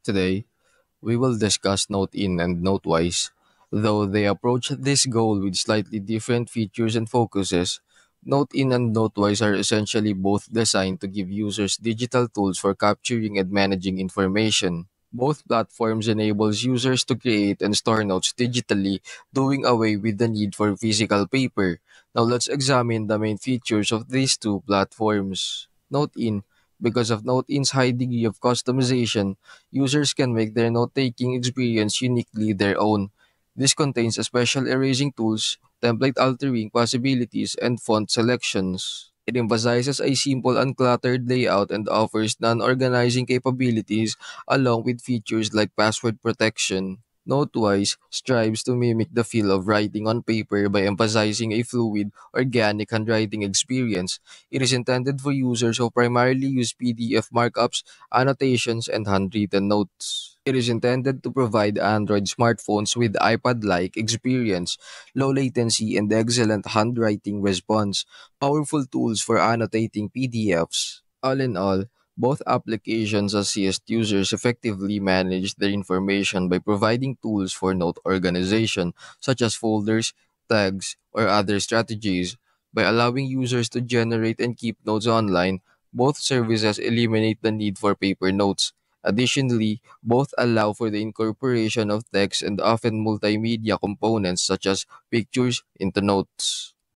Today, we will discuss Note-in and Note-wise. Though they approach this goal with slightly different features and focuses, Note-in and Note-wise are essentially both designed to give users digital tools for capturing and managing information. Both platforms enables users to create and store notes digitally, doing away with the need for physical paper. Now let's examine the main features of these two platforms. Note-in. Because of Note-in's high degree of customization, users can make their note-taking experience uniquely their own. This contains a special erasing tools, template altering possibilities, and font selections. It emphasizes a simple, uncluttered layout and offers non-organizing capabilities along with features like password protection. Notewise strives to mimic the feel of writing on paper by emphasizing a fluid, organic handwriting experience. It is intended for users who primarily use PDF markups, annotations, and handwritten notes. It is intended to provide Android smartphones with iPad-like experience, low latency, and excellent handwriting response, powerful tools for annotating PDFs. All in all, both applications assist users effectively manage their information by providing tools for note organization, such as folders, tags, or other strategies. By allowing users to generate and keep notes online, both services eliminate the need for paper notes. Additionally, both allow for the incorporation of text and often multimedia components such as pictures into notes.